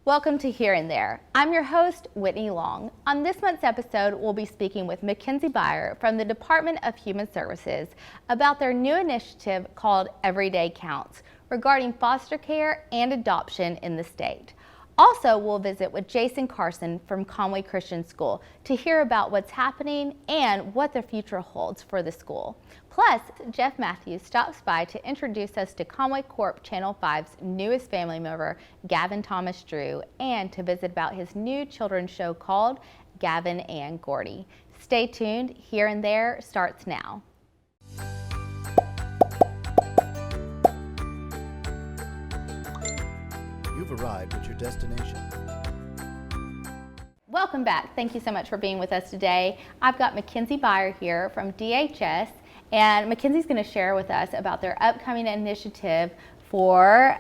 Welcome to Here and There. I'm your host, Whitney Long. On this month's episode, we'll be speaking with Mackenzie Byer from the Department of Human Services about their new initiative called Everyday Counts regarding foster care and adoption in the state. Also, we'll visit with Jason Carson from Conway Christian School to hear about what's happening and what the future holds for the school. Plus, Jeff Matthews stops by to introduce us to Conway Corp Channel 5's newest family member, Gavin Thomas Drew, and to visit about his new children's show called Gavin and Gordy. Stay tuned. Here and There starts now. You've arrived at your destination. Welcome back. Thank you so much for being with us today. I've got Mackenzie Byer here from DHS, and Mackenzie's going to share with us about their upcoming initiative for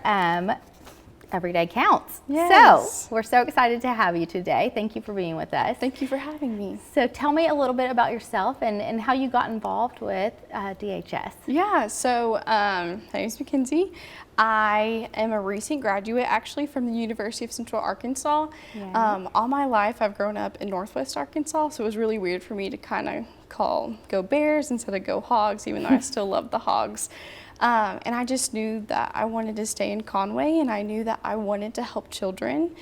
Everyday Counts. Yes. So we're so excited to have you today. Thank you for being with us. Thank you for having me. So tell me a little bit about yourself and how you got involved with DHS. Yeah, so my name is Mackenzie. I am a recent graduate actually from the University of Central Arkansas. Yeah. All my life I've grown up in Northwest Arkansas, so it was really weird for me to kind of call Go Bears instead of Go Hogs, even though I still love the Hogs. And I just knew that I wanted to stay in Conway, and I knew that I wanted to help children.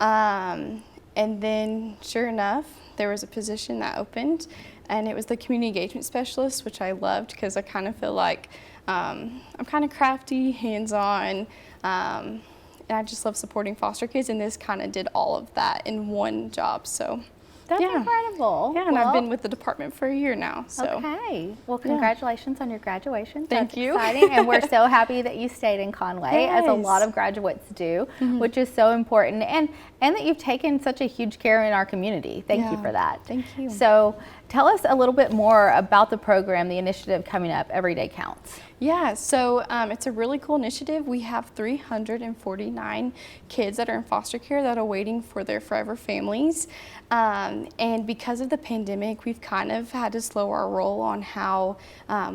And then sure enough, there was a position that opened, and it was the community engagement specialist, which I loved because I kind of feel like I'm kind of crafty, hands-on, and I just love supporting foster kids, and this kind of did all of that in one job. So That's yeah. incredible. Yeah, and I've been with the department for a year now. So. Okay. Well, congratulations on your graduation. Thank That's you. exciting. And we're so happy that you stayed in Conway, as a Yes. lot of graduates do, which is so important. And that you've taken such a huge care in our community. Thank you Yeah. for that. Thank you. So tell us a little bit more about the program, the initiative coming up, Everyday Counts. Yeah, so it's a really cool initiative. We have 349 kids that are in foster care that are waiting for their forever families. And because of the pandemic, we've kind of had to slow our roll on how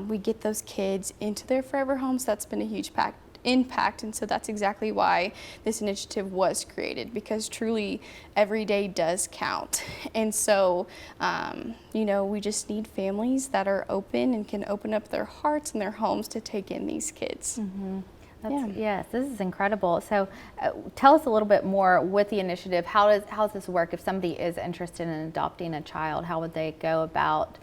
we get those kids into their forever homes. That's been a huge impact, and so that's exactly why this initiative was created, because truly every day does count. And so we just need families that are open and can open up their hearts and their homes to take in these kids. Yes, this is incredible. So tell us a little bit more with the initiative. How does this work? If somebody is interested in adopting a child, how would they go about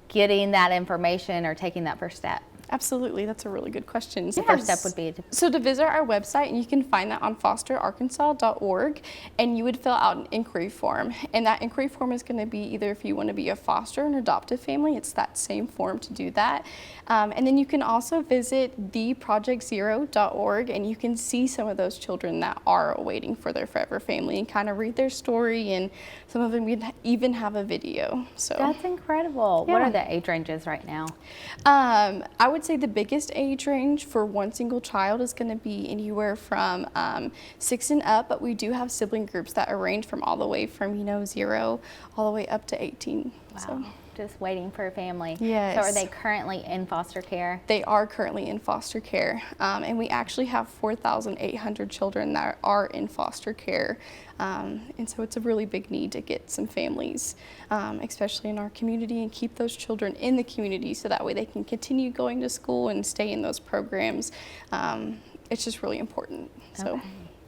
getting that information or taking that first step? Absolutely, that's a really good question. The first step would be to visit our website, and you can find that on fosterarkansas.org, and you would fill out an inquiry form. And that inquiry form is going to be either if you want to be a foster or an adoptive family, it's that same form to do that. And then you can also visit theprojectzero.org, and you can see some of those children that are waiting for their forever family and kind of read their story, and some of them even have a video. So that's incredible. Yeah. What are the age ranges right now? I would say the biggest age range for one single child is going to be anywhere from 6 and up, but we do have sibling groups that range from all the way from 0 all the way up to 18. Wow. So. Just waiting for a family. Yes. So are they currently in foster care? They are currently in foster care, and we actually have 4,800 children that are in foster care, and so it's a really big need to get some families, especially in our community, and keep those children in the community so that way they can continue going to school and stay in those programs. It's just really important. So. Okay.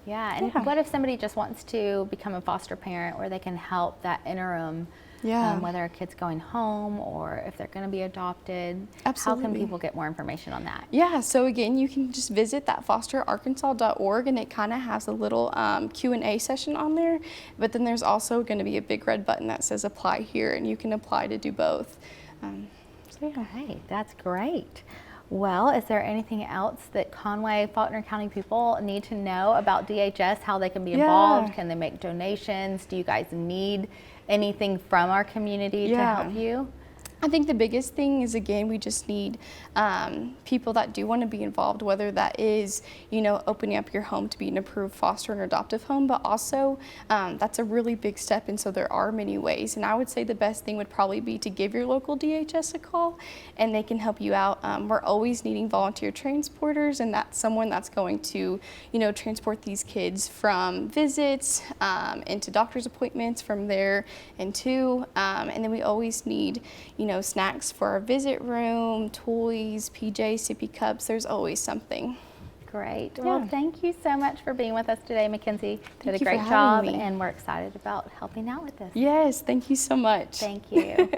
Yeah, and what if somebody just wants to become a foster parent where they can help that interim? Whether a kid's going home or if they're going to be adopted. Absolutely. How can people get more information on that? Yeah, so again, you can just visit that fosterarkansas.org, and it kind of has a little Q&A session on there, but then there's also going to be a big red button that says apply here, and you can apply to do both. Okay, that's great. Well, is there anything else that Conway, Faulkner County people need to know about DHS, how they can be involved? Can they make donations? Do you guys need anything from our community to help you? I think the biggest thing is, again, we just need people that do want to be involved, whether that is, opening up your home to be an approved foster and adoptive home, but also that's a really big step, and so there are many ways. And I would say the best thing would probably be to give your local DHS a call, and they can help you out. We're always needing volunteer transporters, and that's someone that's going to, transport these kids from visits into doctor's appointments, from there into, and then we always need, snacks for our visit room, toys, PJs, sippy cups. There's always something. Great. Yeah. Well, thank you so much for being with us today, Mackenzie. Did a you for great having job, me. and we're excited about helping out with this. Yes, thank you so much. Thank you.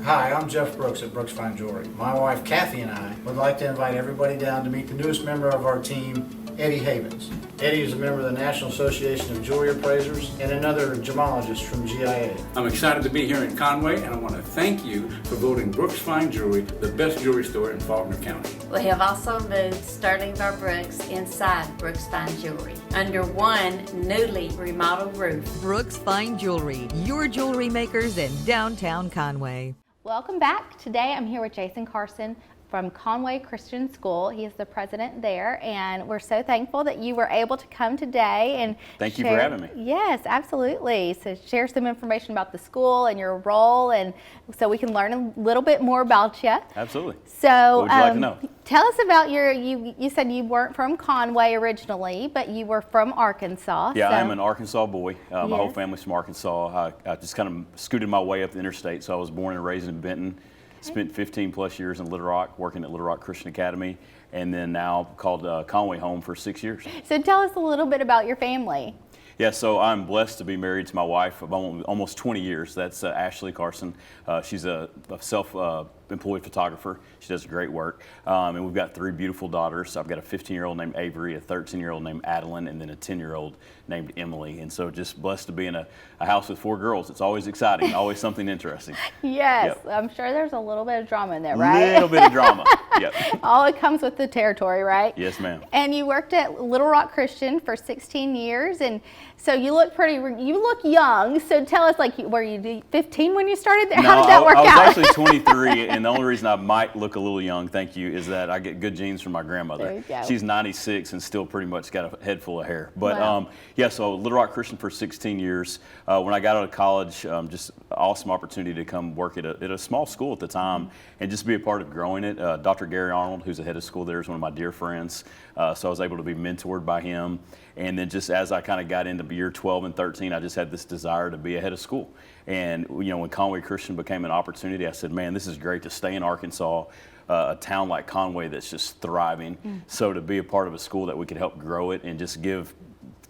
Hi, I'm Jeff Brooks at Brooks Fine Jewelry. My wife Kathy and I would like to invite everybody down to meet the newest member of our team, Eddie Havens. Eddie is a member of the National Association of Jewelry Appraisers and another gemologist from GIA. I'm excited to be here in Conway, and I want to thank you for voting Brooks Fine Jewelry the best jewelry store in Faulkner County. We have also moved Sterling Bar Brooks inside Brooks Fine Jewelry under one newly remodeled roof. Brooks Fine Jewelry, your jewelry makers in downtown Conway. Welcome back. Today I'm here with Jason Carson from Conway Christian School. He is the president there, and we're so thankful that you were able to come today and Thank you for having me. Yes, absolutely. So share some information about the school and your role, and so we can learn a little bit more about you. Absolutely. So What would you like to know? Tell us about you said you weren't from Conway originally, but you were from Arkansas. Yeah, so. I'm an Arkansas boy. My whole Yes. family's from Arkansas. I just kind of scooted my way up the interstate, so I was born and raised in Benton. Spent 15 plus years in Little Rock, working at Little Rock Christian Academy, and then now called Conway home for 6 years. So tell us a little bit about your family. Yeah, so I'm blessed to be married to my wife of almost 20 years. That's Ashley Carson. She's a self-employed photographer. She does great work. And we've got 3 beautiful daughters. I've got a 15-year-old named Avery, a 13-year-old named Adeline, and then a 10-year-old named Emily. And so just blessed to be in a house with 4 girls. It's always exciting, always something interesting. Yes, Yep. I'm sure there's a little bit of drama in there, A right? little bit of drama. Yep. All it comes with the territory, right? Yes, ma'am. And you worked at Little Rock Christian for 16 years, and so you look young. So tell us, were you 15 when you started there? How did that work I was out? actually 23, and the only reason I might look a little young, thank you, is that I get good genes from my grandmother. There you go. She's 96 and still pretty much got a head full of hair. But Wow. yeah, so Little Rock Christian for 16 years. When I got out of college, just awesome opportunity to come work at a small school at the time and just be a part of growing it. Dr. Gary Arnold, who's the head of school there, is one of my dear friends. So I was able to be mentored by him. And then just as I kind of got into year 12 and 13, I just had this desire to be a head of school. And when Conway Christian became an opportunity, I said, man, this is great to stay in Arkansas, a town like Conway that's just thriving. So to be a part of a school that we could help grow it and just give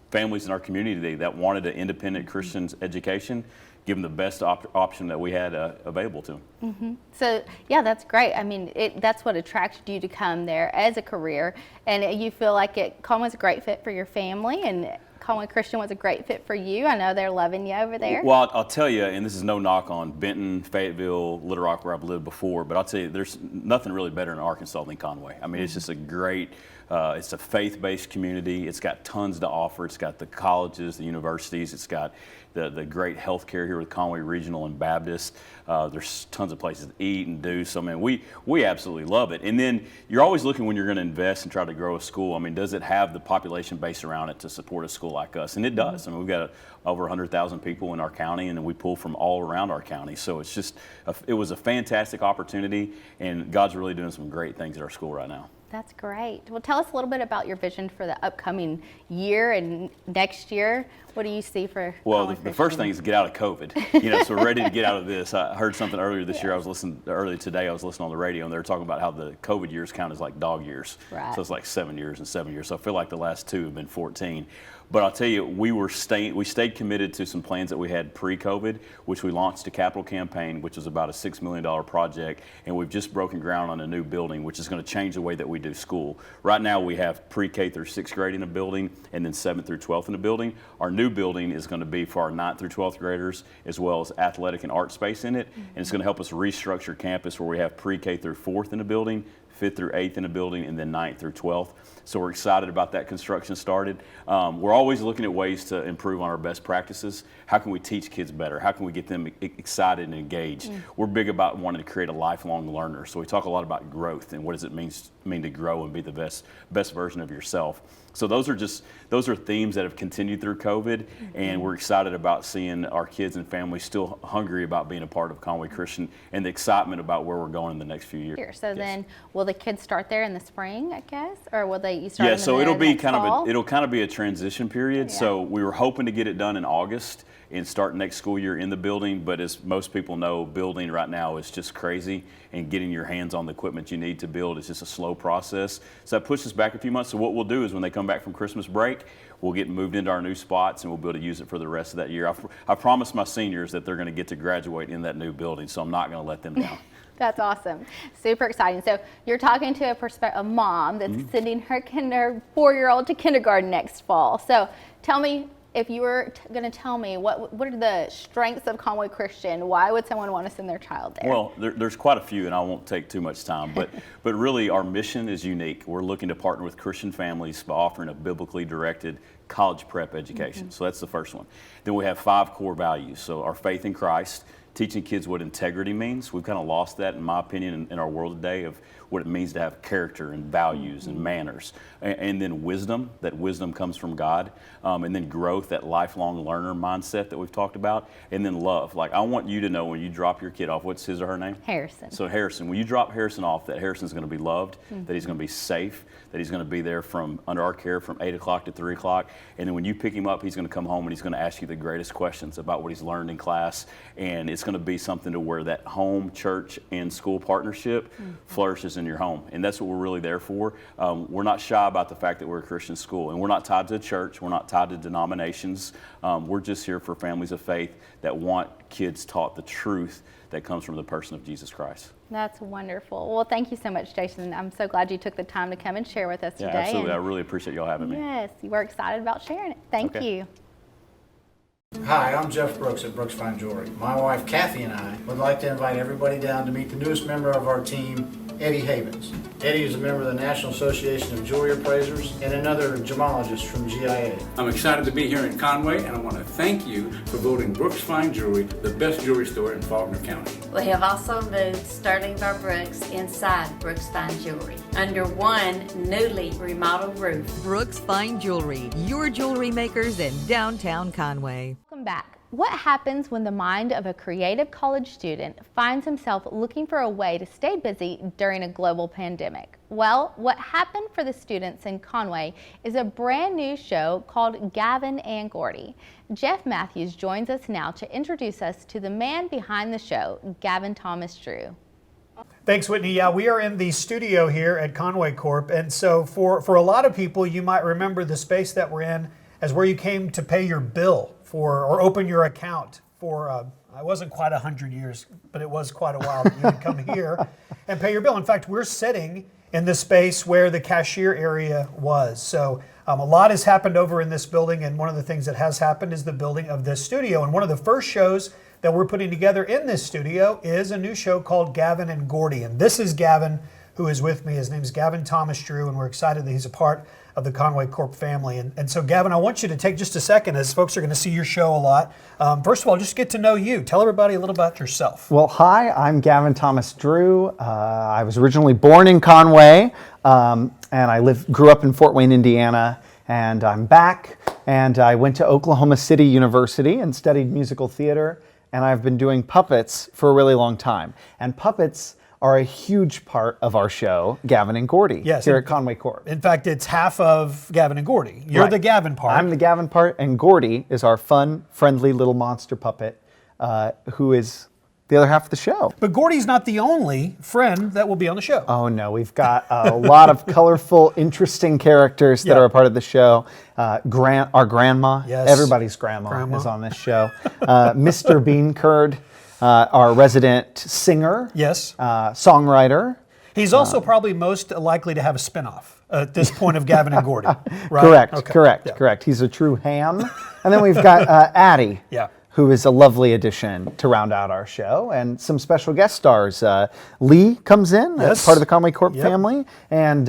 families in our community that wanted an independent Christian education, give them the best option that we had available to them. So yeah, that's great. I mean, that's what attracted you to come there as a career, and you feel like Conway's a great fit for your family, and Conway Christian was a great fit for you. I know they're loving you over there. Well, I'll tell you, and this is no knock on Benton, Fayetteville, Little Rock, where I've lived before, but I'll tell you, there's nothing really better in Arkansas than Conway. I mean, it's just a great, it's a faith-based community. It's got tons to offer. It's got the colleges, the universities. It's got the great health care here with Conway Regional and Baptist. There's tons of places to eat and do. So, I mean, we absolutely love it. And then you're always looking when you're going to invest and try to grow a school. I mean, does it have the population base around it to support a school like us? And it does. I mean, we've got over 100,000 people in our county, and we pull from all around our county. So it's just, it was a fantastic opportunity, and God's really doing some great things at our school right now. That's great. Well, tell us a little bit about your vision for the upcoming year and next year. What do you see for Well, Conway the first Christian? thing is to get out of COVID. So we're ready to get out of this. I heard something earlier this year. Earlier today, I was listening on the radio, and they were talking about how the COVID years count as like dog years. Right. So it's like 7 years and 7 years. So I feel like the last 2 have been 14. But I'll tell you, we stayed committed to some plans that we had pre-COVID, which we launched a capital campaign, which was about a $6 million project, and we've just broken ground on a new building, which is going to change the way that we do school. Right now, we have pre-K through 6th grade in a building, and then 7th through 12th in a building. Our new building is going to be for our 9th through 12th graders, as well as athletic and art space in it, and it's going to help us restructure campus where we have pre-K through 4th in a building, 5th through 8th in the building, and then 9th through 12th. So we're excited about that construction started. We're always looking at ways to improve on our best practices. How can we teach kids better? How can we get them excited and engaged? We're big about wanting to create a lifelong learner. So we talk a lot about growth and what does it mean to grow and be the best version of yourself. So those are themes that have continued through COVID, and we're excited about seeing our kids and families still hungry about being a part of Conway Christian and the excitement about where we're going in the next few years. So then, will the kids start there in the spring, I guess, or will you start? Yeah, so it'll be kind fall? of a transition period. Yeah. So we were hoping to get it done in August and start next school year in the building, but as most people know, building right now is just crazy, and getting your hands on the equipment you need to build is just a slow process. So that pushes back a few months. So what we'll do is when they come back from Christmas break, we'll get moved into our new spots and we'll be able to use it for the rest of that year. I promised my seniors that they're going to get to graduate in that new building, so I'm not going to let them down. That's awesome. Super exciting. So you're talking to a mom that's sending her 4-year-old to kindergarten next fall. So tell me, if you were going to tell me what are the strengths of Conway Christian, why would someone want to send their child there? Well, there's quite a few, and I won't take too much time, but really our mission is unique. We're looking to partner with Christian families by offering a biblically directed college prep education. So that's the first one. Then we have 5 core values. So our faith in Christ, teaching kids what integrity means. We've kind of lost that, in my opinion, in our world today, of what it means to have character and values and manners. And then wisdom, that wisdom comes from God. And then growth, that lifelong learner mindset that we've talked about. And then love. Like, I want you to know when you drop your kid off, what's his or her name? Harrison. So Harrison, when you drop Harrison off, that Harrison's going to be loved, that he's going to be safe, that he's going to be there from under our care from 8 o'clock to 3 o'clock. And then when you pick him up, he's going to come home and he's going to ask you the greatest questions about what he's learned in class. And it's going to be something to where that home, church, and school partnership flourishes in your home. And that's what we're really there for. We're not shy about the fact that we're a Christian school. And we're not tied to a church. We're not tied to denominations. We're just here for families of faith that want kids taught the truth that comes from the person of Jesus Christ. That's wonderful. Well, thank you so much, Jason. I'm so glad you took the time to come and share with us today. Yeah, absolutely. I really appreciate y'all having me. Yes, we're excited about sharing it. Thank you. Hi, I'm Jeff Brooks at Brooks Fine Jewelry. My wife Kathy and I would like to invite everybody down to meet the newest member of our team, Eddie Havens. Eddie is a member of the National Association of Jewelry Appraisers and another gemologist from GIA. I'm excited to be here in Conway, and I want to thank you for voting Brooks Fine Jewelry the best jewelry store in Faulkner County. We have also moved Sterling Bar Brooks inside Brooks Fine Jewelry under one newly remodeled roof. Brooks Fine Jewelry, your jewelry makers in downtown Conway. Welcome back. What happens when the mind of a creative college student finds himself looking for a way to stay busy during a global pandemic? Well, what happened for the students in Conway is a brand new show called Gavin and Gordy. Jeff Matthews joins us now to introduce us to the man behind the show, Gavin Thomas Drew. Thanks, Whitney. Yeah, we are in the studio here at Conway Corp. And so for a lot of people, you might remember the space that we're in as where you came to pay your bill or open your account for, it wasn't quite 100 years, but it was quite a while that you would come here and pay your bill. In fact, we're sitting in the space where the cashier area was. So a lot has happened over in this building, and one of the things that has happened is the building of this studio. And one of the first shows that we're putting together in this studio is a new show called Gavin and Gordy. And this is Gavin, who is with me. His name is Gavin Thomas Drew, and we're excited that he's a part of the Conway Corp family. And so, Gavin, I want you to take just a second, as folks are going to see your show a lot. First of all, just get to know you. Tell everybody a little about yourself. Well, hi, I'm Gavin Thomas Drew. I was originally born in Conway, and I grew up in Fort Wayne, Indiana, and I'm back. And I went to Oklahoma City University and studied musical theater, and I've been doing puppets for a really long time. And puppets are a huge part of our show, Gavin and Gordy, here at Conway Corp. In fact, it's half of Gavin and Gordy. You're the Gavin part. I'm the Gavin part, and Gordy is our fun, friendly little monster puppet who is the other half of the show. But Gordy's not the only friend that will be on the show. Oh no, we've got a lot of colorful, interesting characters that are a part of the show. Our grandma, everybody's grandma is on this show. Mr. Beancurd, our resident singer, songwriter. He's also probably most likely to have a spinoff at this point of Gavin and Gordy, right? Correct. He's a true ham. And then we've got Addie, who is a lovely addition to round out our show, and some special guest stars. Lee comes in as part of the Conway Corp family, and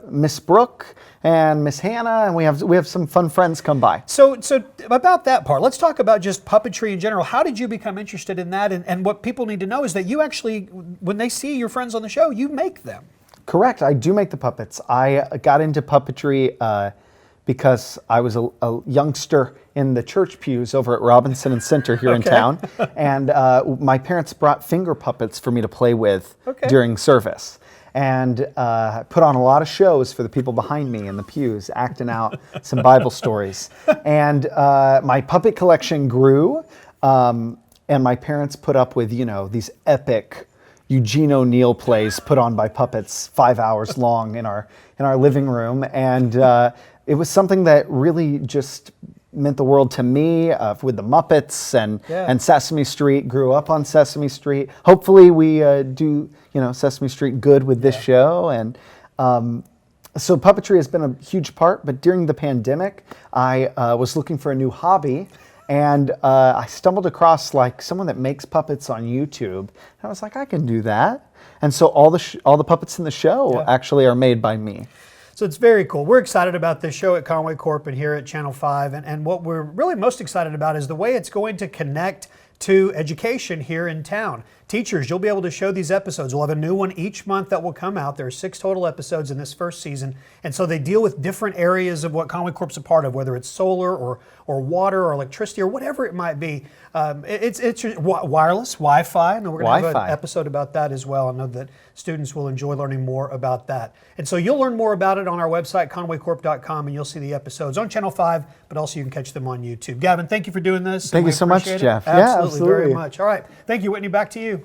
Miss Brooke and Miss Hannah, and we have some fun friends come by. So about that part, let's talk about just puppetry in general. How did you become interested in that? And what people need to know is that you actually, when they see your friends on the show, you make them. Correct. I do make the puppets. I got into puppetry because I was a youngster in the church pews over at Robinson and Center here in town, and my parents brought finger puppets for me to play with during service, and put on a lot of shows for the people behind me in the pews, acting out some Bible stories. And my puppet collection grew, and my parents put up with, these epic Eugene O'Neill plays put on by puppets 5 hours long in our living room, and it was something that really just meant the world to me, with the Muppets and Sesame Street. Grew up on Sesame Street. Hopefully we do Sesame Street good with this show, and so puppetry has been a huge part. But during the pandemic, I was looking for a new hobby. And I stumbled across someone that makes puppets on YouTube. And I was like, I can do that. And so all the puppets in the show actually are made by me. So it's very cool. We're excited about this show at Conway Corp and here at Channel 5. And what we're really most excited about is the way it's going to connect to education here in town. Teachers, you'll be able to show these episodes. We'll have a new one each month that will come out. There are 6 total episodes in this first season. And so they deal with different areas of what Conway Corp's a part of, whether it's solar or water or electricity or whatever it might be. It's wireless, Wi-Fi. And we're going to have an episode about that as well. I know that students will enjoy learning more about that. And so you'll learn more about it on our website, conwaycorp.com, and you'll see the episodes on Channel 5, but also you can catch them on YouTube. Gavin, thank you for doing this. Thank you so much, Jeff. Absolutely, very much. All right. Thank you, Whitney. Back to you.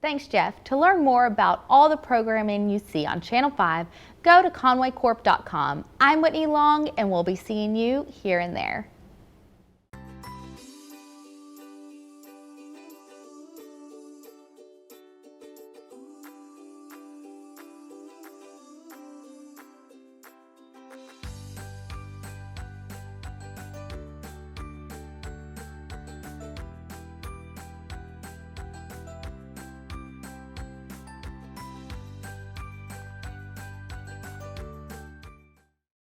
Thanks, Jeff. To learn more about all the programming you see on Channel 5, go to conwaycorp.com. I'm Whitney Long, and we'll be seeing you here and there.